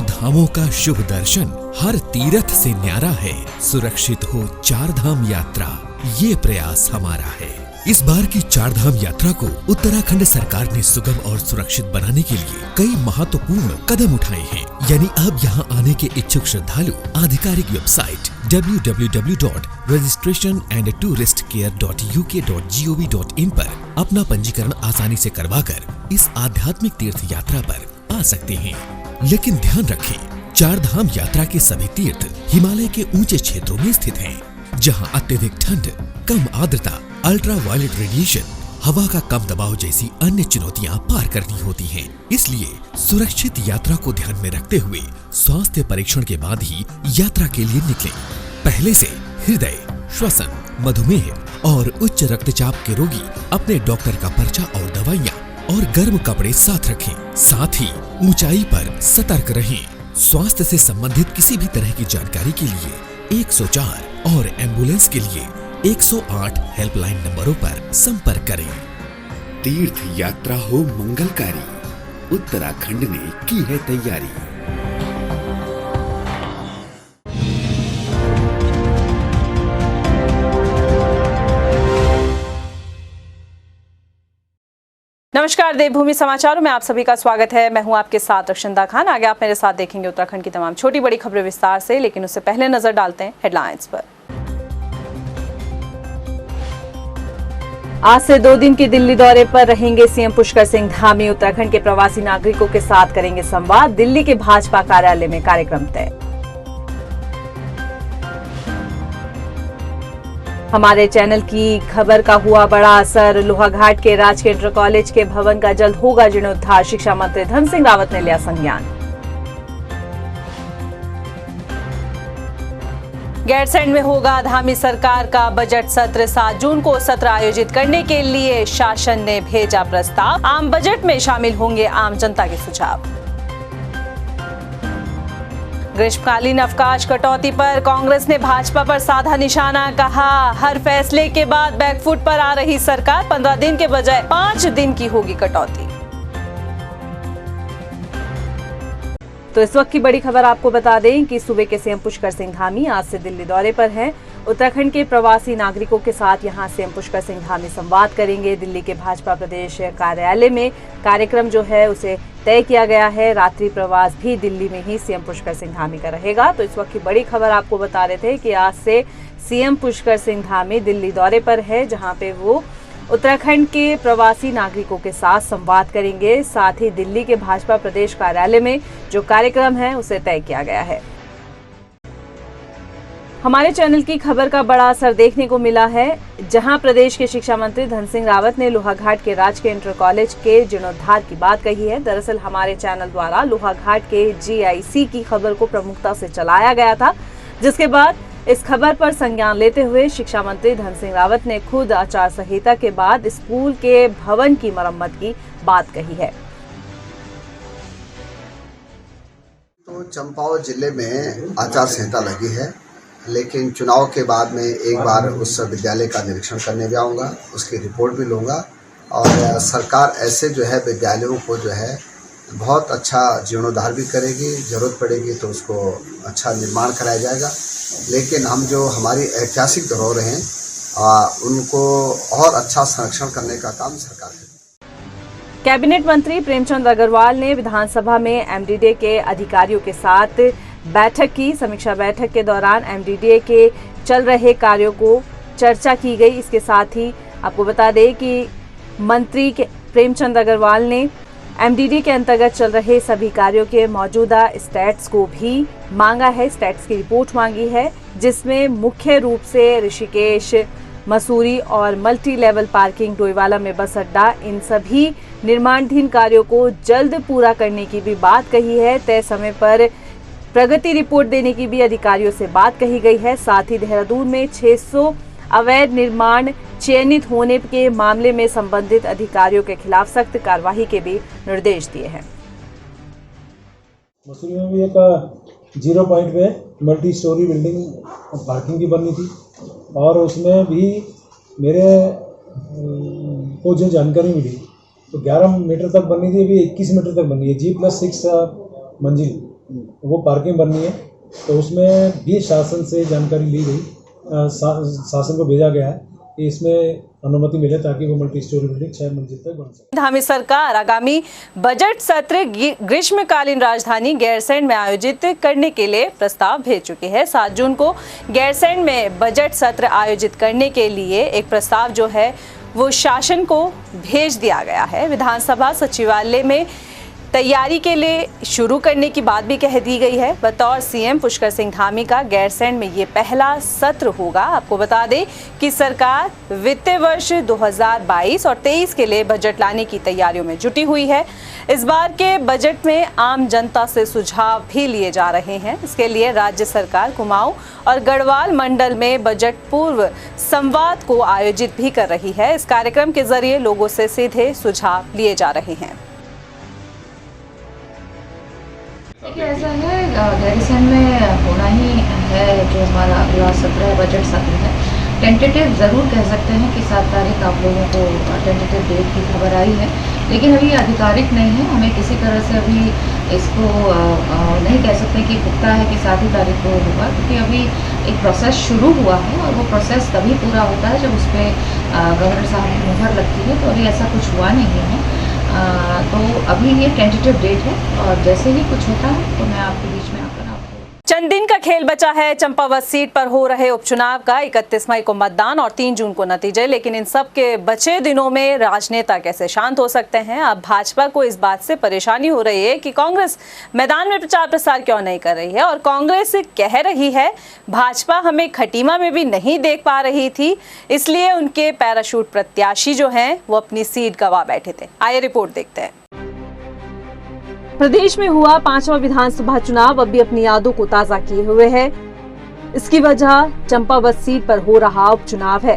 धामों का शुभ दर्शन हर तीर्थ से न्यारा है। सुरक्षित हो चार धाम यात्रा, ये प्रयास हमारा है। इस बार की चार धाम यात्रा को उत्तराखंड सरकार ने सुगम और सुरक्षित बनाने के लिए कई महत्वपूर्ण कदम उठाए हैं। यानी अब यहाँ आने के इच्छुक श्रद्धालु आधिकारिक वेबसाइट www.registrationandtouristcare.uk.gov.in पर अपना पंजीकरण आसानी से करवाकर इस आध्यात्मिक तीर्थ यात्रा पर आ सकते हैं। लेकिन ध्यान रखें, चार धाम यात्रा के सभी तीर्थ हिमालय के ऊंचे क्षेत्रों में स्थित हैं, जहां अत्यधिक ठंड, कम आर्द्रता, अल्ट्रा वायलेट रेडिएशन, हवा का कम दबाव जैसी अन्य चुनौतियां पार करनी होती हैं। इसलिए सुरक्षित यात्रा को ध्यान में रखते हुए स्वास्थ्य परीक्षण के बाद ही यात्रा के लिए निकलें। पहले से हृदय, श्वसन, मधुमेह और उच्च रक्तचाप के रोगी अपने डॉक्टर का पर्चा और दवाइयाँ और गर्म कपड़े साथ रखें। साथ ही ऊंचाई पर सतर्क रहें। स्वास्थ्य से संबंधित किसी भी तरह की जानकारी के लिए 104 और एम्बुलेंस के लिए 108 हेल्पलाइन नंबरों पर संपर्क करें। तीर्थ यात्रा हो मंगलकारी, उत्तराखंड ने की है तैयारी। नमस्कार, देवभूमि समाचारों में आप सभी का स्वागत है। मैं हूं आपके साथ रक्षिंदा खान। आगे आप मेरे साथ देखेंगे उत्तराखंड की तमाम छोटी बड़ी खबरें विस्तार से, लेकिन उससे पहले नजर डालते हैं हेडलाइंस पर। आज से 2 दिन के दिल्ली दौरे पर रहेंगे सीएम पुष्कर सिंह धामी। उत्तराखंड के प्रवासी नागरिकों के साथ करेंगे संवाद। दिल्ली के भाजपा कार्यालय में कार्यक्रम तय। हमारे चैनल की खबर का हुआ बड़ा असर। लोहाघाट के राजकीय इंटर कॉलेज के भवन का जल्द होगा जीर्णोद्धार। शिक्षा मंत्री धन सिंह रावत ने लिया संज्ञान। गैरसैंण में होगा धामी सरकार का बजट सत्र। 7 जून को सत्र आयोजित करने के लिए शासन ने भेजा प्रस्ताव। आम बजट में शामिल होंगे आम जनता के सुझाव। ग्रीष्मकालीन अवकाश कटौती पर कांग्रेस ने भाजपा पर साधा निशाना। कहा, हर फैसले के बाद बैकफुट पर आ रही सरकार। 15 दिन के बजाय 5 दिन की होगी कटौती। तो इस वक्त की बड़ी खबर आपको बता दें कि सूबे के सीएम पुष्कर सिंह धामी आज से दिल्ली दौरे पर हैं। उत्तराखंड के प्रवासी नागरिकों के साथ यहां सीएम पुष्कर सिंह धामी संवाद करेंगे। दिल्ली के भाजपा प्रदेश कार्यालय में कार्यक्रम जो है उसे तय किया गया है। रात्रि प्रवास भी दिल्ली में ही सीएम पुष्कर सिंह धामी का रहेगा। तो इस वक्त की बड़ी खबर आपको बता रहे थे कि आज से सीएम पुष्कर सिंह धामी दिल्ली दौरे पर है, जहां पे वो उत्तराखंड के प्रवासी नागरिकों के साथ संवाद करेंगे। साथ ही दिल्ली के भाजपा प्रदेश कार्यालय में जो कार्यक्रम है उसे तय किया गया है। हमारे चैनल की खबर का बड़ा असर देखने को मिला है, जहां प्रदेश के शिक्षा मंत्री धन सिंह रावत ने लोहाघाट के राजकीय इंटर कॉलेज के जीर्णोद्धार की बात कही है। दरअसल हमारे चैनल द्वारा लोहाघाट के जीआईसी की खबर को प्रमुखता से चलाया गया था, जिसके बाद इस खबर पर संज्ञान लेते हुए शिक्षा मंत्री धन सिंह रावत ने खुद आचार संहिता के बाद स्कूल के भवन की मरम्मत की बात कही है। तो चंपावत जिले में आचार संहिता लगी है, लेकिन चुनाव के बाद में एक बार उस विद्यालय का निरीक्षण करने भी आऊँगा, उसकी रिपोर्ट भी लूँगा और सरकार ऐसे जो है विद्यालयों को जो है बहुत अच्छा जीर्णोद्धार भी करेगी। ज़रूरत पड़ेगी तो उसको अच्छा निर्माण कराया जाएगा। लेकिन हम जो हमारी ऐतिहासिक धरोहर हैं उनको और अच्छा संरक्षण करने का काम सरकार करेगी। कैबिनेट मंत्री प्रेमचंद अग्रवाल ने विधानसभा में एमडीडीए के अधिकारियों के साथ बैठक की। समीक्षा बैठक के दौरान एमडीडीए के चल रहे कार्यों को चर्चा की गई। इसके साथ ही आपको बता दें कि मंत्री प्रेमचंद अग्रवाल ने एमडीडीए के अंतर्गत चल रहे सभी कार्यों के मौजूदा स्टैट्स को भी मांगा है। स्टैट्स की रिपोर्ट मांगी है, जिसमें मुख्य रूप से ऋषिकेश, मसूरी और मल्टी लेवल पार्किंग, डोईवाला में बस अड्डा, इन सभी निर्माणाधीन कार्यों को जल्द पूरा करने की भी बात कही है। तय समय पर प्रगति रिपोर्ट देने की भी अधिकारियों से बात कही गई है। साथ ही देहरादून में 600 अवैध निर्माण चयनित होने के मामले में संबंधित अधिकारियों के खिलाफ सख्त कार्रवाई के भी निर्देश दिए हैं। मसूरी में भी एक 0 पॉइंट पे मल्टी स्टोरी बिल्डिंग पार्किंग की बननी थी और उसमें भी मेरे को जो जानकारी मिली तो 11 मीटर तक बननी थी, अभी 21 मीटर तक बनी है, G+6 मंजिल। वो पार्किंग बननी है, तो उसमें भी शासन से जानकारी ली गई, शासन को भेजा गया है कि इसमें अनुमति मिले ताकि वो मल्टी स्टोरी बिल्डिंग 6 मंजिल तक बन सके। धामी सरकार आगामी बजट सत्र ग्रीष्मकालीन राजधानी गैरसैंण में आयोजित करने के लिए प्रस्ताव भेज चुकी है। 7 जून को गैरसैंण में बजट सत्र आयोजित करने के लिए एक प्रस्ताव जो है वो शासन को भेज दिया गया है। विधानसभा सचिवालय में तैयारी के लिए शुरू करने की बात भी कह दी गई है। बतौर सीएम पुष्कर सिंह धामी का गैरसैंण में ये पहला सत्र होगा। आपको बता दें कि सरकार वित्तीय वर्ष 2022 और 23 के लिए बजट लाने की तैयारियों में जुटी हुई है। इस बार के बजट में आम जनता से सुझाव भी लिए जा रहे हैं। इसके लिए राज्य सरकार कुमाऊं और गढ़वाल मंडल में बजट पूर्व संवाद को आयोजित भी कर रही है। इस कार्यक्रम के जरिए लोगों से सीधे सुझाव लिए जा रहे हैं। देखिए, ऐसा है, गैरसैंण में होना ही है जो हमारा अगला सत्र है, बजट सत्र है। टेंटेटिव ज़रूर कह सकते हैं कि 7 तारीख आप लोगों को टेंटेटिव डेट की खबर आई है, लेकिन अभी आधिकारिक नहीं है। हमें किसी तरह से अभी इसको नहीं कह सकते कि पुख्ता है कि 7 ही तारीख को होगा, क्योंकि अभी एक प्रोसेस शुरू हुआ है और वो प्रोसेस तभी पूरा होता है जब उस पर गवर्नर साहब की मुहर लगती है। तो अभी ऐसा कुछ हुआ नहीं है, तो अभी ये टेंटेटिव डेट है और जैसे ही कुछ होता है तो मैं आपके बीच में आकर आपको। चंद दिन का खेल बचा है चंपावत सीट पर हो रहे उपचुनाव का। 31 मई को मतदान और 3 जून को नतीजे, लेकिन इन सब के बचे दिनों में राजनेता कैसे शांत हो सकते हैं? अब भाजपा को इस बात से परेशानी हो रही है कि कांग्रेस मैदान में प्रचार प्रसार क्यों नहीं कर रही है, और कांग्रेस कह रही है भाजपा हमें खटीमा में भी नहीं देख पा रही थी, इसलिए उनके पैराशूट प्रत्याशी जो हैं वो अपनी सीट गंवा बैठे थे। आइए रिपोर्ट देखते हैं। प्रदेश में हुआ 5वां विधानसभा चुनाव अब भी अपनी यादों को ताजा किए हुए है। इसकी वजह चंपावत सीट पर हो रहा उपचुनाव है।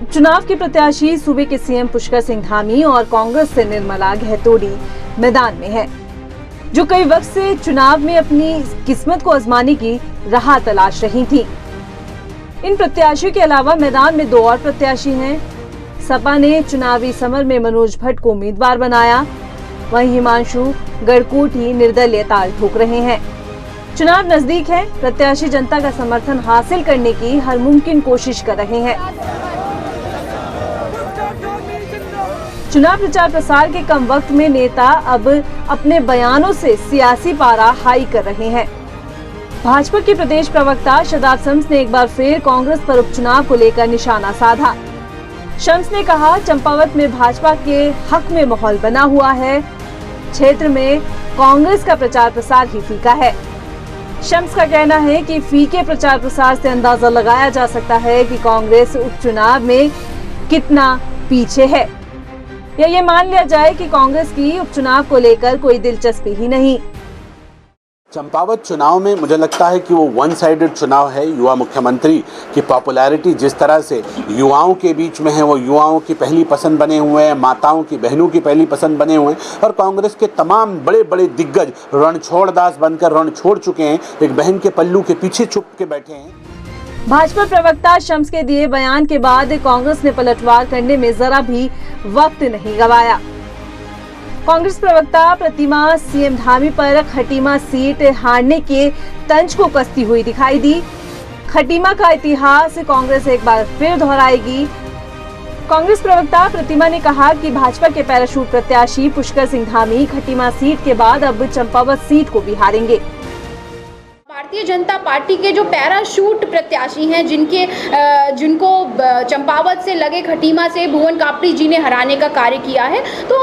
उपचुनाव के प्रत्याशी सूबे के सीएम पुष्कर सिंह धामी और कांग्रेस से निर्मला गहतोड़ी मैदान में है, जो कई वक्त से चुनाव में अपनी किस्मत को आजमाने की राह तलाश रही थी। इन प्रत्याशियों के अलावा मैदान में 2 और प्रत्याशी हैं। सपा ने चुनावी समर में मनोज भट्ट को उम्मीदवार बनाया, वहीं हिमांशु गढ़कोटी निर्दलीय ताल ठोक रहे हैं। चुनाव नजदीक है, प्रत्याशी जनता का समर्थन हासिल करने की हर मुमकिन कोशिश कर रहे हैं। चुनाव प्रचार प्रसार के कम वक्त में नेता अब अपने बयानों से सियासी पारा हाई कर रहे हैं। भाजपा के प्रदेश प्रवक्ता शदाब शम्स ने एक बार फिर कांग्रेस पर उपचुनाव को लेकर निशाना साधा। शम्स ने कहा, चंपावत में भाजपा के हक में माहौल बना हुआ है, क्षेत्र में कांग्रेस का प्रचार प्रसार ही फीका है। शम्स का कहना है कि फीके प्रचार प्रसार से अंदाजा लगाया जा सकता है कि कांग्रेस उपचुनाव में कितना पीछे है, या ये मान लिया जाए कि कांग्रेस की उपचुनाव को लेकर कोई दिलचस्पी ही नहीं। चंपावत चुनाव में मुझे लगता है कि वो वन साइडेड चुनाव है। युवा मुख्यमंत्री की पॉपुलैरिटी जिस तरह से युवाओं के बीच में है, वो युवाओं की पहली पसंद बने हुए हैं, माताओं की बहनों की पहली पसंद बने हुए हैं, और कांग्रेस के तमाम बड़े बड़े दिग्गज रणछोड़ दास बनकर रण छोड़ चुके हैं, एक बहन के पल्लू के पीछे छुप के बैठे हैं। भाजपा प्रवक्ता शम्स के दिए बयान के बाद कांग्रेस ने पलटवार करने में जरा भी वक्त नहीं गंवाया। कांग्रेस प्रवक्ता प्रतिमा सीएम धामी पर खटीमा सीट हारने के तंज को कसती हुई दिखाई दी। खटीमा का इतिहास कांग्रेस एक बार फिर दोहराएगी। कांग्रेस प्रवक्ता प्रतिमा ने कहा कि भाजपा के पैराशूट प्रत्याशी पुष्कर सिंह धामी खटीमा सीट के बाद अब चंपावत सीट को भी हारेंगे। भारतीय जनता पार्टी के जो पैराशूट प्रत्याशी हैं, जिनको चंपावत से लगे खटीमा से भुवन कापड़ी जी ने हराने का कार्य किया है, तो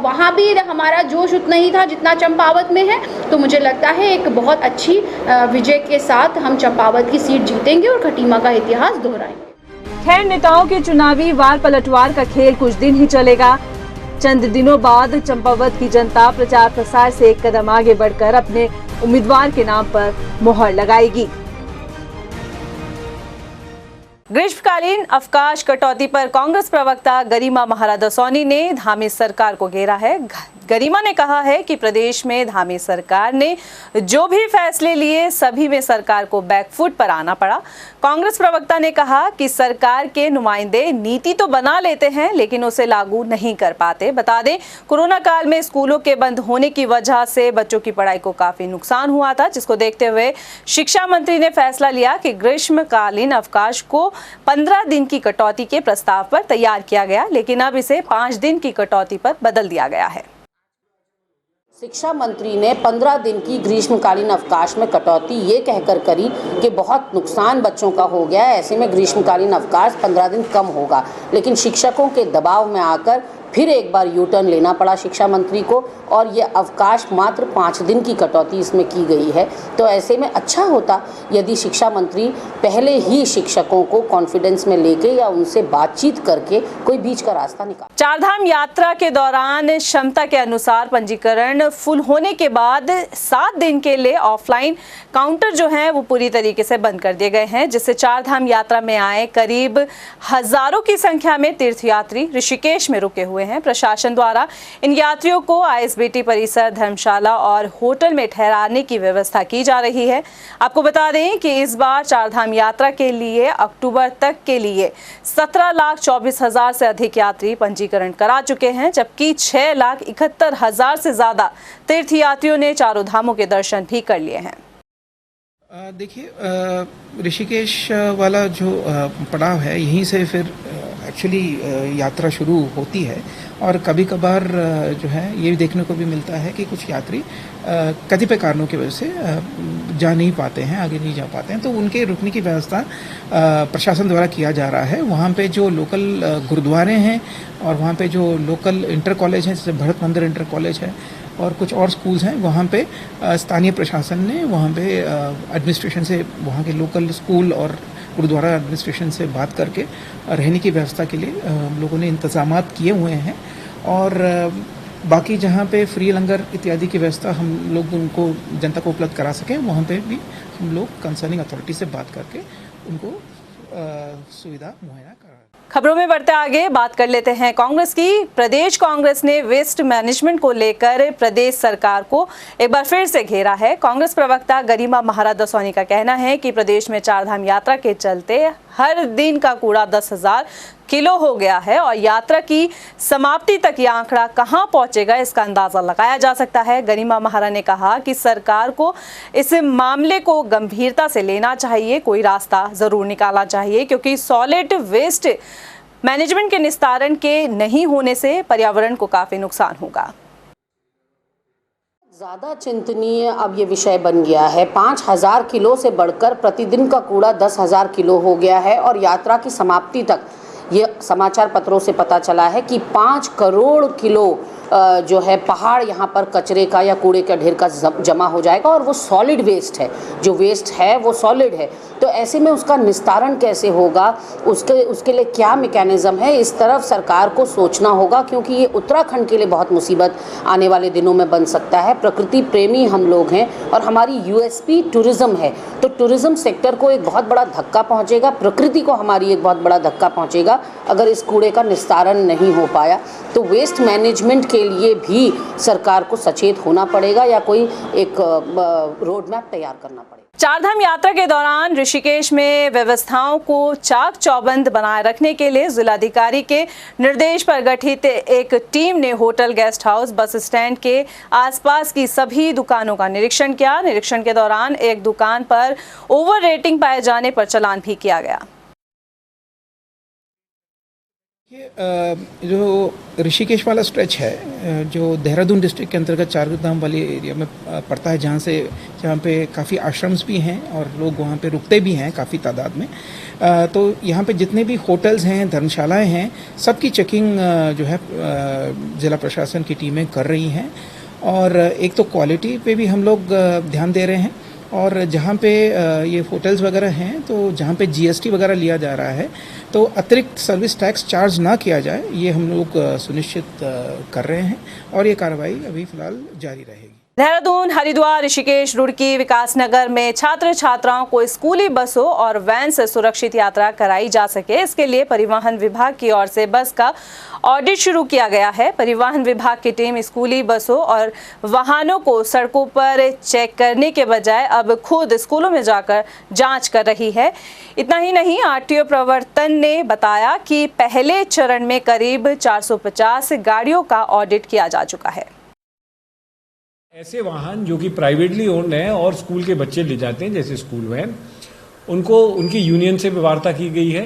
वहाँ भी हमारा जोश उतना ही था जितना चंपावत में है। तो मुझे लगता है एक बहुत अच्छी विजय के साथ हम चंपावत की सीट जीतेंगे और खटीमा का इतिहास दोहराएंगे। खैर, नेताओं के चुनावी वार पलटवार का खेल कुछ दिन ही चलेगा। चंद दिनों बाद चंपावत की जनता प्रचार प्रसार से एक कदम आगे बढ़कर अपने उम्मीदवार के नाम पर मुहर लगाएगी। ग्रीष्मकालीन अवकाश कटौती पर कांग्रेस प्रवक्ता गरिमा महाराज सोनी ने धामी सरकार को घेरा है। गरिमा ने कहा है कि प्रदेश में धामी सरकार ने जो भी फैसले लिए सभी में सरकार को बैकफुट पर आना पड़ा। कांग्रेस प्रवक्ता ने कहा कि सरकार के नुमाइंदे नीति तो बना लेते हैं लेकिन उसे लागू नहीं कर पाते। बता दें, कोरोना काल में स्कूलों के बंद होने की वजह से बच्चों की पढ़ाई को काफी नुकसान हुआ था, जिसको देखते हुए शिक्षा मंत्री ने फैसला लिया कि ग्रीष्मकालीन अवकाश को 15 दिन की कटौती के प्रस्ताव पर तैयार किया गया, लेकिन अब इसे 5 दिन की कटौती पर बदल दिया गया है। शिक्षा मंत्री ने 15 दिन की ग्रीष्मकालीन अवकाश में कटौती ये कहकर करी कि बहुत नुकसान बच्चों का हो गया है, ऐसे में ग्रीष्मकालीन अवकाश 15 दिन कम होगा। लेकिन शिक्षकों के दबाव में आकर फिर एक बार यू टर्न लेना पड़ा शिक्षा मंत्री को और ये अवकाश मात्र 5 दिन की कटौती इसमें की गई है। तो ऐसे में अच्छा होता यदि शिक्षा मंत्री पहले ही शिक्षकों को कॉन्फिडेंस में लेके या उनसे बातचीत करके कोई बीच का रास्ता निकाले। चारधाम यात्रा के दौरान क्षमता के अनुसार पंजीकरण फुल होने के बाद 7 दिन के लिए ऑफलाइन काउंटर जो हैं वो पूरी तरीके से बंद कर दिए गए हैं, जिससे चारधाम यात्रा में आए करीब हजारों की संख्या में तीर्थयात्री ऋषिकेश में रुके हुए हैं। प्रशासन द्वारा इन यात्रियों को आईएसबीटी परिसर, धर्मशाला और होटल में ठहराने की व्यवस्था की जा रही है। आपको बता दें कि इस बार चारधाम यात्रा के लिए अक्टूबर तक के लिए 17,24,000 से अधिक यात्री पंजीकरण करा चुके हैं, जबकि 6,71,000 से ज्यादा तीर्थयात्रियों ने चारों धामों के दर्शन भी कर लिए हैं। देखिए, ऋषिकेश वाला जो पड़ाव है यहीं से फिर एक्चुअली यात्रा शुरू होती है और कभी कभार जो है ये भी देखने को भी मिलता है कि कुछ यात्री कतिपय कारणों की वजह से जा नहीं पाते हैं, आगे नहीं जा पाते हैं, तो उनके रुकने की व्यवस्था प्रशासन द्वारा किया जा रहा है। वहाँ पे जो लोकल गुरुद्वारे हैं और वहाँ पे जो लोकल इंटर कॉलेज हैं, जैसे भरत मंदिर इंटर कॉलेज है और कुछ और स्कूल्स हैं, वहाँ पे स्थानीय प्रशासन ने वहाँ पे एडमिनिस्ट्रेशन से, वहाँ के लोकल स्कूल और गुरुद्वारा एडमिनिस्ट्रेशन से बात करके रहने की व्यवस्था के लिए हम लोगों ने इंतजामात किए हुए हैं। और बाकी जहाँ पे फ्री लंगर इत्यादि की व्यवस्था हम लोग उनको जनता को उपलब्ध करा सकें, वहाँ पे भी हम लोग कंसर्निंग अथॉरिटी से बात करके उनको सुविधा मुहैया करा। खबरों में बढ़ते आगे बात कर लेते हैं कांग्रेस की। प्रदेश कांग्रेस ने वेस्ट मैनेजमेंट को लेकर प्रदेश सरकार को एक बार फिर से घेरा है। कांग्रेस प्रवक्ता गरिमा महाराज दसौनी का कहना है कि प्रदेश में चारधाम यात्रा के चलते हर दिन का कूड़ा 10,000 किलो हो गया है और यात्रा की समाप्ति तक यह आंकड़ा कहां पहुंचेगा इसका अंदाजा लगाया जा सकता है। गरिमा महाराज ने कहा कि सरकार को इस मामले को गंभीरता से लेना चाहिए, कोई रास्ता जरूर निकालना चाहिए, क्योंकि सॉलिड वेस्ट मैनेजमेंट के निस्तारण के नहीं होने से पर्यावरण को काफी नुकसान होगा। ज़्यादा चिंतनीय अब ये विषय बन गया है। 5,000 किलो से बढ़कर प्रतिदिन का कूड़ा 10,000 किलो हो गया है और यात्रा की समाप्ति तक ये समाचार पत्रों से पता चला है कि 5 करोड़ किलो जो है पहाड़ यहाँ पर कचरे का या कूड़े का ढेर का जमा हो जाएगा और वो सॉलिड वेस्ट है। जो वेस्ट है वो सॉलिड है, तो ऐसे में उसका निस्तारण कैसे होगा, उसके लिए क्या मैकेनिज्म है, इस तरफ सरकार को सोचना होगा, क्योंकि ये उत्तराखंड के लिए बहुत मुसीबत आने वाले दिनों में बन सकता है। प्रकृति प्रेमी हम लोग हैं और हमारी यूएसपी टूरिज़्म है, तो टूरिज़्म सेक्टर को एक बहुत बड़ा धक्का पहुँचेगा, प्रकृति को हमारी एक बहुत बड़ा धक्का पहुँचेगा अगर इस कूड़े का निस्तारण नहीं हो पाया। तो वेस्ट मैनेजमेंट के लिए भी सरकार को सचेत होना पड़ेगा या कोई एक रोड मैप तैयार करना पड़ेगा। चारधाम यात्रा के दौरान ऋषिकेश में व्यवस्थाओं को चाक चौबंद बनाए रखने के लिए जिलाधिकारी के निर्देश पर गठित एक टीम ने hotel, guest house, bus stand के आसपास की सभी दुकानों का निरीक्षण किया। निरीक्षण के दौरान एक दुकान पर ओवर रेटिंग पाए जाने पर चालान भी किया गया। जो ऋषिकेश वाला स्ट्रेच है, जो देहरादून डिस्ट्रिक्ट के अंतर्गत चारधाम वाले एरिया में पड़ता है, जहाँ पे काफ़ी आश्रम्स भी हैं और लोग वहाँ पे रुकते भी हैं काफ़ी तादाद में। तो यहाँ पे जितने भी होटल्स हैं, धर्मशालाएं हैं, सबकी चेकिंग जो है ज़िला प्रशासन की टीमें कर रही हैं। और एक तो क्वालिटी पे भी हम लोग ध्यान दे रहे हैं, और जहाँ पे ये होटल्स वगैरह हैं तो जहाँ पे जीएसटी वगैरह लिया जा रहा है तो अतिरिक्त सर्विस टैक्स चार्ज ना किया जाए, ये हम लोग सुनिश्चित कर रहे हैं और ये कार्रवाई अभी फ़िलहाल जारी रहेगी। देहरादून, हरिद्वार, ऋषिकेश, रुड़की, विकासनगर में छात्र छात्राओं को स्कूली बसों और वैन से सुरक्षित यात्रा कराई जा सके, इसके लिए परिवहन विभाग की ओर से बस का ऑडिट शुरू किया गया है। परिवहन विभाग की टीम स्कूली बसों और वाहनों को सड़कों पर चेक करने के बजाय अब खुद स्कूलों में जाकर जांच कर रही है। इतना ही नहीं, आरटीओ प्रवर्तन ने बताया कि पहले चरण में करीब 450 गाड़ियों का ऑडिट किया जा चुका है। ऐसे वाहन जो कि प्राइवेटली ओन्ड हैं और स्कूल के बच्चे ले जाते हैं, जैसे स्कूल वैन, उनको उनकी यूनियन से भी वार्ता की गई है।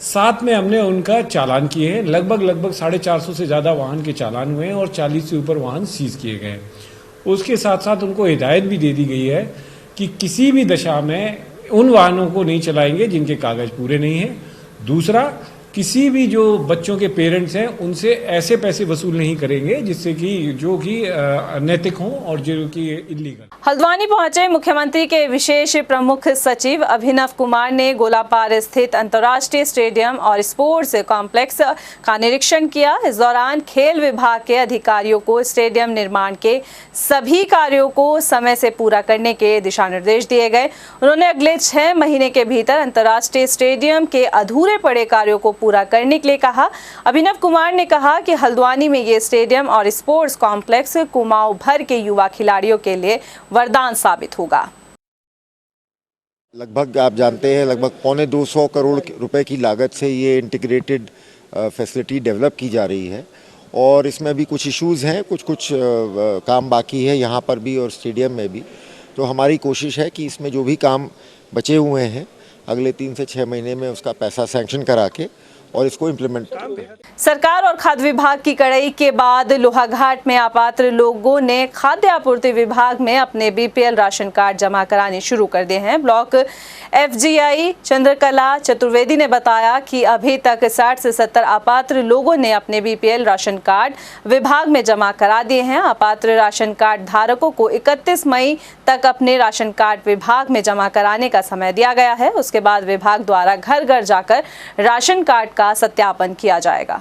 साथ में हमने उनका चालान किए हैं। लगभग 450 से ज़्यादा वाहन के चालान हुए हैं और 40 से ऊपर वाहन सीज किए गए हैं। उसके साथ साथ उनको हिदायत भी दे दी गई है कि किसी भी दशा में उन वाहनों को नहीं चलाएंगे जिनके कागज़ पूरे नहीं हैं। दूसरा, किसी भी जो बच्चों के पेरेंट्स हैं उनसे ऐसे पैसे वसूल नहीं करेंगे जिससे कि जो कि अनैतिक हों और जो कि इल्लीगल। हल्द्वानी पहुंचे मुख्यमंत्री के विशेष प्रमुख सचिव अभिनव कुमार ने गोलापार स्थित अंतर्राष्ट्रीय स्टेडियम और स्पोर्ट्स कॉम्प्लेक्स का निरीक्षण किया। इस दौरान खेल विभाग के अधिकारियों को स्टेडियम निर्माण के सभी कार्यों को समय से पूरा करने के दिशा निर्देश दिए गए। उन्होंने अगले 6 महीने के भीतर अंतर्राष्ट्रीय स्टेडियम के अधूरे पड़े कार्यों को पूरा करने के लिए कहा। अभिनव कुमार ने कहा कि हल्द्वानी में ये स्टेडियम और स्पोर्ट्स कॉम्प्लेक्स कुमाऊं भर के युवा खिलाड़ियों के लिए वरदान साबित होगा। लगभग आप जानते हैं लगभग 225 करोड़ रुपए की लागत से ये इंटीग्रेटेड फैसिलिटी डेवलप की जा रही है और इसमें भी कुछ इश्यूज़ हैं, कुछ काम बाकी है यहाँ पर भी और स्टेडियम में भी। तो हमारी कोशिश है कि इसमें जो भी काम बचे हुए हैं अगले 3 से 6 महीने में उसका पैसा सैंक्शन करा के और इसको इम्प्लीमेंट करें। सरकार और खाद्य विभाग की कड़ाई के बाद लोहाघाट में अपात्र लोगों ने खाद्य आपूर्ति विभाग में अपने बीपीएल राशन कार्ड जमा कराने शुरू कर दिए हैं। ब्लॉक एफजीआई चंद्रकला चतुर्वेदी ने बताया कि अभी तक 60 से 70 अपात्र लोगों ने अपने बीपीएल राशन कार्ड विभाग में जमा करा दिए हैं। अपात्र राशन कार्ड धारकों को 31 मई तक अपने राशन कार्ड विभाग में जमा कराने का समय दिया गया है। उसके बाद विभाग द्वारा घर घर जाकर राशन कार्ड का सत्यापन किया जाएगा।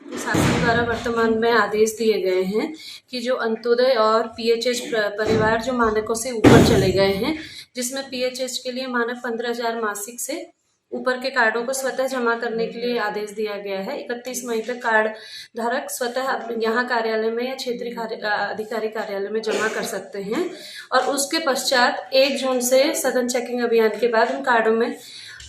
शासन द्वारा वर्तमान में आदेश दिए गए हैं कि जो अंत्योदय और पीएचएच परिवार जो मानकों से ऊपर चले गए हैं, जिसमें पीएचएच के लिए मानक 15,000 मासिक से ऊपर के कार्डों को स्वतः जमा करने के लिए आदेश दिया गया है। 31 मई तक कार्ड धारक स्वतः यहाँ कार्यालय में या क्षेत्रीय अधिकारी कार्यालय में जमा कर सकते हैं और उसके पश्चात 1 जून से सघन चेकिंग अभियान के बाद उन कार्डों में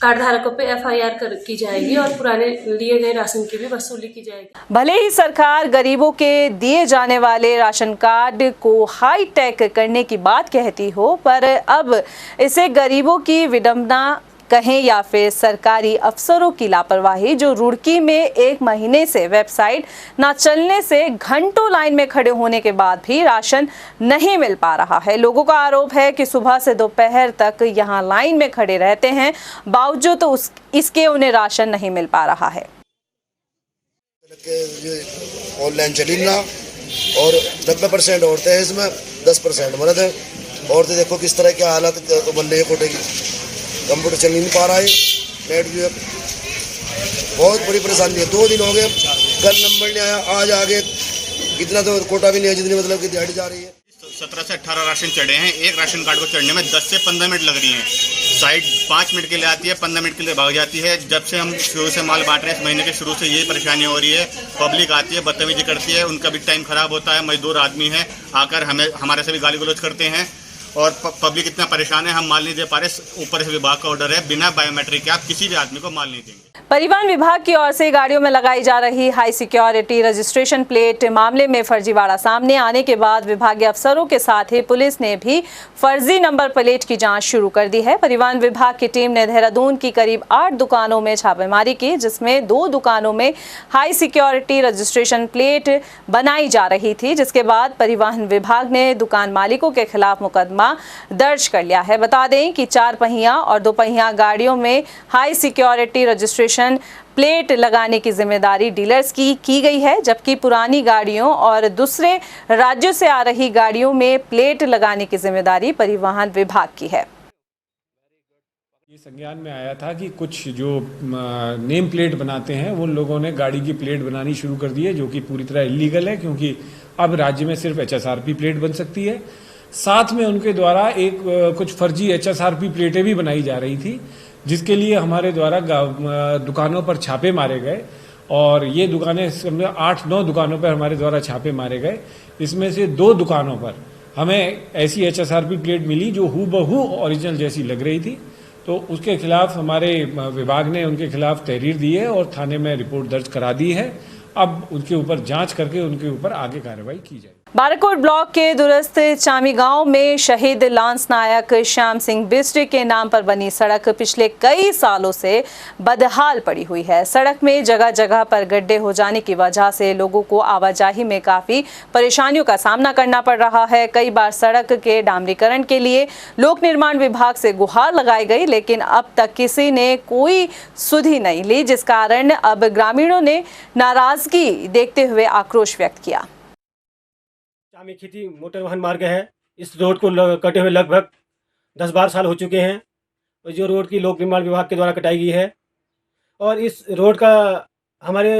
कार्ड धारकों पे एफआईआर की जाएगी और पुराने लिए गए राशन की भी वसूली की जाएगी। भले ही सरकार गरीबों के दिए जाने वाले राशन कार्ड को हाई टेक करने की बात कहती हो, पर अब इसे गरीबों की विडंबना कहें या फिर सरकारी अफसरों की लापरवाही, जो रुड़की में 1 महीने से वेबसाइट न चलने से घंटों लाइन में खड़े होने के बाद भी राशन नहीं मिल पा रहा है। लोगों का आरोप है कि सुबह से दोपहर तक यहां लाइन में खड़े रहते हैं, बावजूद तो इसके उन्हें राशन नहीं मिल पा रहा है। ऑनलाइन चली ना और 90% औरतें हैं, इसमें 10% मर्द है। औरतें देखो किस तरह की हालत तो बन रही है कोटे की, कंप्यूटर चल नहीं पा रहा है, नेट भी बहुत बड़ी परेशानी है। 2 दिन हो गए, कल नंबर नहीं आया, आज आ गए, इतना तो कोटा भी नहीं है जितनी मतलब कि दिहाड़ी जा रही है। 17 से 18 राशन चढ़े हैं। एक राशन कार्ड को चढ़ने में 10 से 15 मिनट लग रही हैं। साइट 5 मिनट के लिए आती है, 15 मिनट के लिए भाग जाती है। जब से हम शुरू से माल बांट रहे हैं, इस महीने के शुरू से यही परेशानी हो रही है। पब्लिक आती है, बदतमीजी करती है, उनका भी टाइम खराब होता है। मजदूर आदमी है, आकर हमारे से भी गाली गलौज करते हैं और पब्लिक इतना परेशान है, हम माल नहीं दे पा रहे। ऊपर से विभाग का ऑर्डर है, बिना बायोमेट्रिक के आप किसी भी आदमी को माल नहीं देंगे। परिवहन विभाग की ओर से गाड़ियों में लगाई जा रही हाई सिक्योरिटी रजिस्ट्रेशन प्लेट मामले में फर्जीवाड़ा सामने आने के बाद विभागीय अफसरों के साथ ही पुलिस ने भी फर्जी नंबर प्लेट की जांच शुरू कर दी है। परिवहन विभाग की टीम ने देहरादून की करीब 8 दुकानों में छापेमारी की, जिसमें 2 दुकानों में हाई सिक्योरिटी रजिस्ट्रेशन प्लेट बनाई जा रही थी, जिसके बाद परिवहन विभाग ने दुकान मालिकों के खिलाफ मुकदमा दर्ज कर लिया है। बता दें कि 4 पहिया और 2 पहिया गाड़ियों में हाई सिक्योरिटी रजिस्ट्रेशन प्लेट लगाने की जिम्मेदारी डीलर्स की गई है, जबकि पुरानी गाड़ियों और दूसरे राज्यों से आ रही गाड़ियों में प्लेट लगाने की जिम्मेदारी परिवहन विभाग की है। ये संज्ञान में आया था कि कुछ जो नेम प्लेट बनाते हैं उन लोगों ने गाड़ी की प्लेट बनानी शुरू कर दी है, जो कि पूरी तरह इलीगल है, क्योंकि अब राज्य में सिर्फ HSRP प्लेट बन सकती है। साथ में उनके द्वारा कुछ फर्जी HSRP प्लेटें भी बनाई जा रही थी, जिसके लिए हमारे द्वारा दुकानों पर छापे मारे गए और ये दुकानें 8-9 दुकानों पर हमारे द्वारा छापे मारे गए। इसमें से 2 दुकानों पर हमें ऐसी HSRP प्लेट मिली जो हूबहू ओरिजिनल जैसी लग रही थी, तो उसके खिलाफ हमारे विभाग ने उनके खिलाफ तहरीर दी है और थाने में रिपोर्ट दर्ज करा दी है। अब उनके ऊपर जांच करके उनके ऊपर आगे कार्रवाई की जाए। बाराकोट ब्लॉक के दूरस्थ चामी गांव में शहीद लांस नायक श्याम सिंह बिष्ट के नाम पर बनी सड़क पिछले कई सालों से बदहाल पड़ी हुई है। सड़क में जगह जगह पर गड्ढे हो जाने की वजह से लोगों को आवाजाही में काफी परेशानियों का सामना करना पड़ रहा है। कई बार सड़क के डामरीकरण के लिए लोक निर्माण विभाग से गुहार लगाई गई, लेकिन अब तक किसी ने कोई सुधि नहीं ली, जिस कारण अब ग्रामीणों ने नाराजगी देखते हुए आक्रोश व्यक्त किया। चामी खेती मोटर वाहन मार्ग है। इस रोड को कटे हुए लगभग 10-12 साल हो चुके हैं और जो रोड की लोक निर्माण विभाग के द्वारा कटाई गई है और इस रोड का हमारे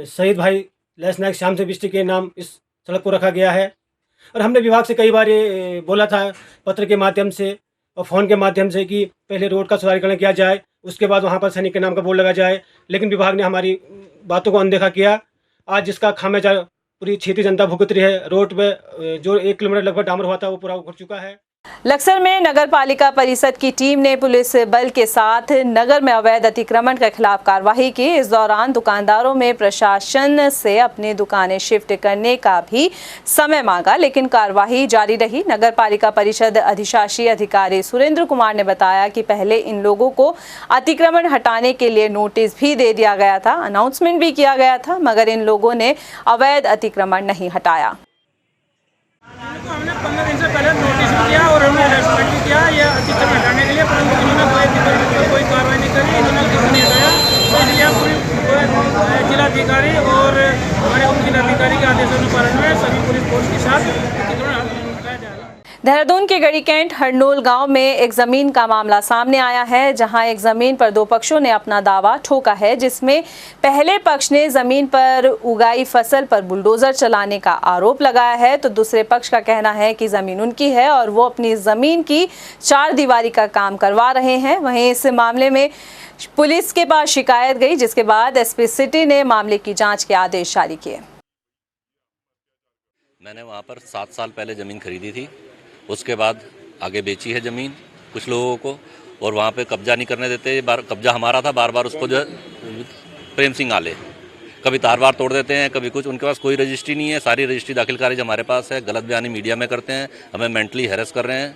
शहीद भाई लांस नायक श्याम सिंह बिष्ट के नाम इस सड़क को रखा गया है। और हमने विभाग से कई बार ये बोला था पत्र के माध्यम से और फ़ोन के माध्यम से कि पहले रोड का सुधारीकरण किया जाए, उसके बाद वहाँ पर सैनिक के नाम का बोर्ड लगा जाए, लेकिन विभाग ने हमारी बातों को अनदेखा किया। आज जिसका खामियाजा पूरी क्षेत्रीय जनता भुगत रही है। रोड पे जो 1 किलोमीटर लगभग डामर हुआ था वो पूरा उखड़ चुका है। लक्सर में नगर पालिका परिषद की टीम ने पुलिस बल के साथ नगर में अवैध अतिक्रमण के खिलाफ कार्रवाई की। इस दौरान दुकानदारों में प्रशासन से अपनी दुकानें शिफ्ट करने का भी समय मांगा, लेकिन कार्रवाई जारी रही। नगर पालिका परिषद अधिशासी अधिकारी सुरेंद्र कुमार ने बताया कि पहले इन लोगों को अतिक्रमण हटाने के लिए नोटिस भी दे दिया गया था, अनाउंसमेंट भी किया गया था, मगर इन लोगों ने अवैध अतिक्रमण नहीं हटाया। हमने 15 दिन से पहले नोटिस भी दिया और हमने अनाउंसमेंट भी किया ये अतिक्रमण हटाने के लिए, परंतु इन्होंने कोई कार्रवाई नहीं करी, इन्होंने किसी नहीं हटाया। तो इसलिए हम पूरी जिलाधिकारी और हमारे उप जिलाधिकारी के आदेशानुपालन में सभी पुलिस फोर्स के साथ अतिक्रमण हटाया जाएगा। देहरादून के गढ़ी कैंट हरनोल गांव में एक जमीन का मामला सामने आया है, जहां एक जमीन पर 2 पक्षों ने अपना दावा ठोका है, जिसमें पहले पक्ष ने जमीन पर उगाई फसल पर बुलडोजर चलाने का आरोप लगाया है, तो दूसरे पक्ष का कहना है कि जमीन उनकी है और वो अपनी जमीन की 4 दीवारी का काम करवा रहे हैं। वहीं इस मामले में पुलिस के पास शिकायत गई, जिसके बाद एसपी सिटी ने मामले की जाँच के आदेश जारी किए। मैंने वहाँ पर 7 साल पहले ज़मीन खरीदी थी, उसके बाद आगे बेची है ज़मीन कुछ लोगों को और वहाँ पे कब्जा नहीं करने देते। बार कब्जा हमारा था, बार बार उसको जो प्रेम सिंह आले कभी तार तोड़ देते हैं, कभी कुछ। उनके पास कोई रजिस्ट्री नहीं है, सारी रजिस्ट्री दाखिल खारिज हमारे पास है। गलत बयानी मीडिया में करते हैं, हमें मेंटली हैरेस कर रहे हैं,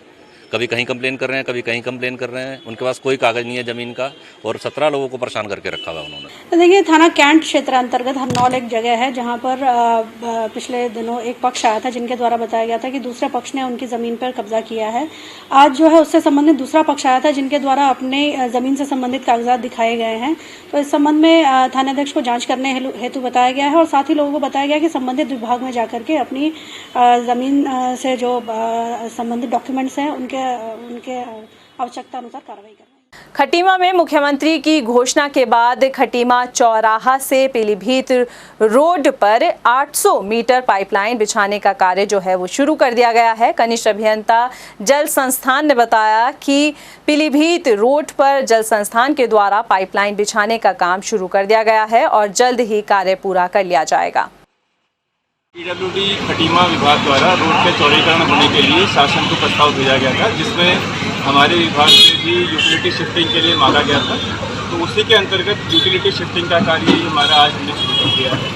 कभी कहीं कंप्लेन कर रहे हैं, कभी कहीं कंप्लेन कर रहे हैं। उनके पास कोई कागज़ नहीं है ज़मीन का और 17 लोगों को परेशान करके रखा हुआ उन्होंने। देखिए, थाना कैंट क्षेत्र अंतर्गत हरनौल एक जगह है जहां पर पिछले दिनों एक पक्ष आया था जिनके द्वारा बताया गया था कि दूसरे पक्ष ने उनकी ज़मीन पर कब्जा किया है। आज जो है उससे संबंधित दूसरा पक्ष आया था जिनके द्वारा अपने ज़मीन से संबंधित कागजात दिखाए गए हैं। तो इस संबंध में थानाध्यक्ष को जाँच करने हेतु बताया गया है और साथ ही लोगों को बताया गया कि संबंधित विभाग में जाकर के अपनी ज़मीन से जो संबंधित डॉक्यूमेंट्स हैं उनके आवश्यकता अनुसार कार्रवाई करें। खटीमा में मुख्यमंत्री की घोषणा के बाद खटीमा चौराहा से पीलीभीत रोड पर 800 मीटर पाइपलाइन बिछाने का कार्य जो है वो शुरू कर दिया गया है। कनिष्ठ अभियंता जल संस्थान ने बताया कि पीलीभीत रोड पर जल संस्थान के द्वारा पाइपलाइन बिछाने का काम शुरू कर दिया गया है और जल्द ही कार्य पूरा कर लिया जाएगा। पीडब्ल्यूडी खटीमा विभाग द्वारा रोड के चौड़ीकरण होने के लिए शासन को प्रस्ताव भेजा गया था, जिसमें हमारे विभाग से भी यूटिलिटी शिफ्टिंग के लिए मांगा गया था। तो उसी के अंतर्गत यूटिलिटी शिफ्टिंग का कार्य हमारा आज हमने शुरू कर दिया है।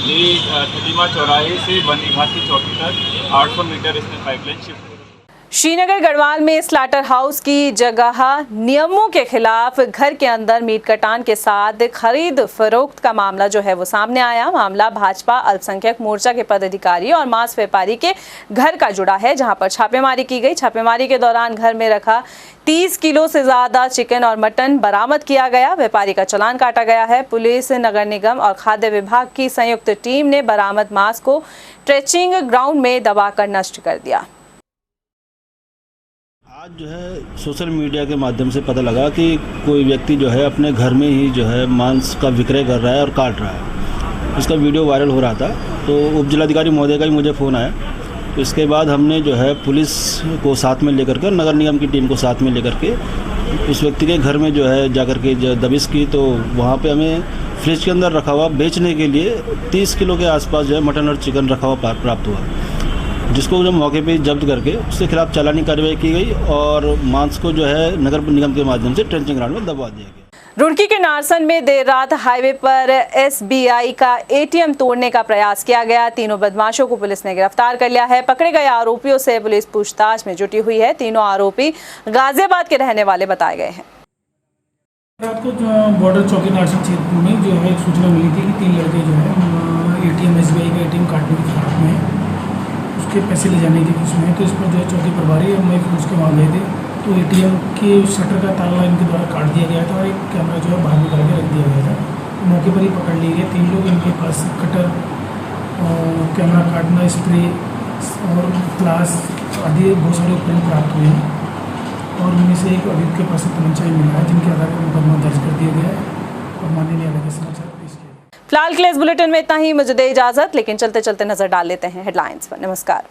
ये खटीमा चौराहे से वन विभाग की चौकी तक 800 मीटर इसमें पाइपलाइन शिफ्ट। श्रीनगर गढ़वाल में स्लाटर हाउस की जगह नियमों के खिलाफ घर के अंदर मीट कटान के साथ खरीद फरोख्त का मामला जो है वो सामने आया। मामला भाजपा अल्पसंख्यक मोर्चा के पदाधिकारी और मांस व्यापारी के घर का जुड़ा है, जहां पर छापेमारी की गई। छापेमारी के दौरान घर में रखा 30 किलो से ज्यादा चिकन और मटन बरामद किया गया। व्यापारी का चालान काटा गया है। पुलिस, नगर निगम और खाद्य विभाग की संयुक्त टीम ने बरामद मांस को ट्रेचिंग ग्राउंड में दबाकर नष्ट कर दिया। आज जो है सोशल मीडिया के माध्यम से पता लगा कि कोई व्यक्ति जो है अपने घर में ही जो है मांस का विक्रय कर रहा है और काट रहा है। उसका वीडियो वायरल हो रहा था। तो उप जिलाधिकारी महोदय का ही मुझे फ़ोन आया। तो इसके बाद हमने जो है पुलिस को साथ में लेकर के, नगर निगम की टीम को साथ में लेकर के उस व्यक्ति के घर में जो है जाकर के दबिश की। तो वहाँ पे हमें फ्रिज के अंदर रखा हुआ बेचने के लिए 30 किलो के आसपास जो है मटन और चिकन रखा हुआ प्राप्त हुआ, जिसको जब मौके पे जब्त करके उसके खिलाफ चालानी कार्रवाई की गई और मांस को जो है नगर निगम के माध्यम से ट्रेंचिंग ग्राउंड में दबा दिया गया। रुड़की के नारसन में देर रात हाईवे पर SBI का ATM तोड़ने का प्रयास किया गया। तीनों बदमाशों को पुलिस ने गिरफ्तार कर लिया है। पकड़े गए आरोपियों से पुलिस पूछताछ में जुटी हुई है। तीनों आरोपी गाजियाबाद के रहने वाले बताए गए हैं। रात को बॉर्डर चौकी नारसन क्षेत्र में जो है सूचना मिली थी कि 3 लड़के जो है ATM SBI का ATM काटने की फिराक में उसके पैसे ले जाने की उसमें, तो इस पर जो है चौकी प्रभारी और मैं उसके वहाँ गए थे। तो ATM के शटर का ताला इनके द्वारा काट दिया गया था और एक कैमरा जो है बाहर निकाल के रख दिया गया था। तो मौके पर ही पकड़ लिए गए 3 लोग। इनके पास कटर, कैमरा काटना, स्प्रे और प्लास आदि बहुत सारे उपकरण प्राप्त हुए हैं और उनमें से एक अभियुक्त के पास तमंचा मिला है, जिनके आधार पर मुकदमा दर्ज कर दिया गया है और माननीय न्यायालय के समाचार पेश किए। फिलहाल के लिए इस बुलेटिन में इतना ही। मुझे दे इजाजत, लेकिन चलते चलते नजर डाल लेते हैं हेडलाइंस पर। नमस्कार।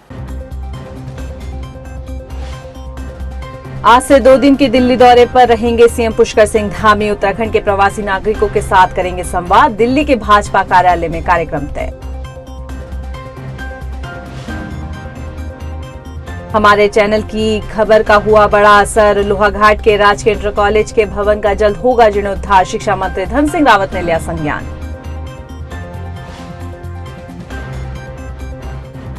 आज से 2 दिन की दिल्ली दौरे पर रहेंगे सीएम पुष्कर सिंह धामी। उत्तराखंड के प्रवासी नागरिकों के साथ करेंगे संवाद। दिल्ली के भाजपा कार्यालय में कार्यक्रम तय। हमारे चैनल की खबर का हुआ बड़ा असर। लोहाघाट के राजकीय इंटर कॉलेज के भवन का जल्द होगा जीर्णोद्धार। शिक्षा मंत्री धन सिंह रावत ने लिया संज्ञान।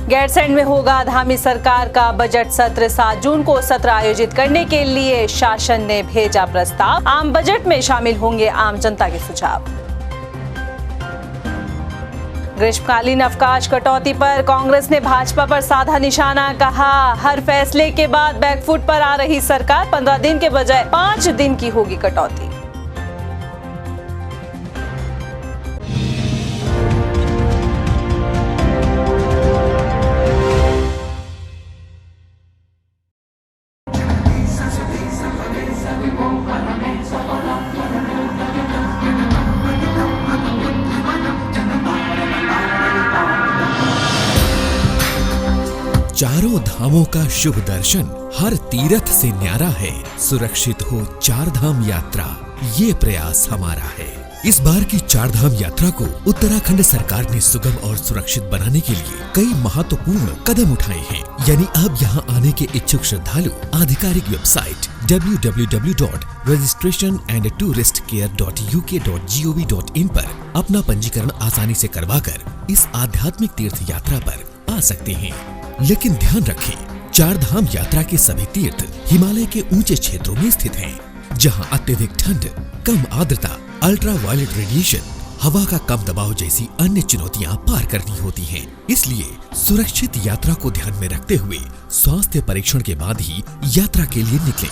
गैरसैंण में होगा धामी सरकार का बजट सत्र। 7 जून को सत्र आयोजित करने के लिए शासन ने भेजा प्रस्ताव। आम बजट में शामिल होंगे आम जनता के सुझाव। ग्रीष्मकालीन अवकाश कटौती पर कांग्रेस ने भाजपा पर साधा निशाना। कहा, हर फैसले के बाद बैकफुट पर आ रही सरकार। 15 दिन के बजाय 5 दिन की होगी कटौती। चारों धामों का शुभ दर्शन हर तीर्थ से न्यारा है। सुरक्षित हो 4 धाम यात्रा, ये प्रयास हमारा है। इस बार की 4 धाम यात्रा को उत्तराखंड सरकार ने सुगम और सुरक्षित बनाने के लिए कई महत्वपूर्ण कदम उठाए हैं। यानी अब यहाँ आने के इच्छुक श्रद्धालु आधिकारिक वेबसाइट www.registrationandtouristcare.uk.gov.in पर अपना पंजीकरण आसानी से करवाकर इस आध्यात्मिक तीर्थ यात्रा पर आ सकते हैं। लेकिन ध्यान रखें, 4 धाम यात्रा के सभी तीर्थ हिमालय के ऊंचे क्षेत्रों में स्थित हैं, जहां अत्यधिक ठंड, कम आर्द्रता, अल्ट्रा वायलेट रेडिएशन, हवा का कम दबाव जैसी अन्य चुनौतियां पार करनी होती हैं। इसलिए सुरक्षित यात्रा को ध्यान में रखते हुए स्वास्थ्य परीक्षण के बाद ही यात्रा के लिए निकलें।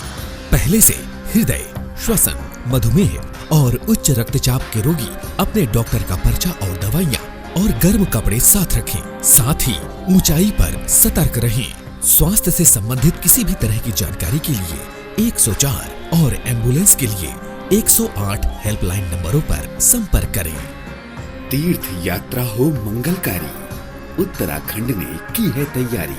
पहले से हृदय, श्वसन, मधुमेह और उच्च रक्तचाप के रोगी अपने डॉक्टर का पर्चा और दवाइयाँ और गर्म कपड़े साथ रखें। साथ ही ऊंचाई पर सतर्क रहें। स्वास्थ्य से संबंधित किसी भी तरह की जानकारी के लिए 104 और एम्बुलेंस के लिए 108 हेल्पलाइन नंबरों पर संपर्क करें। तीर्थ यात्रा हो मंगलकारी, उत्तराखंड ने की है तैयारी।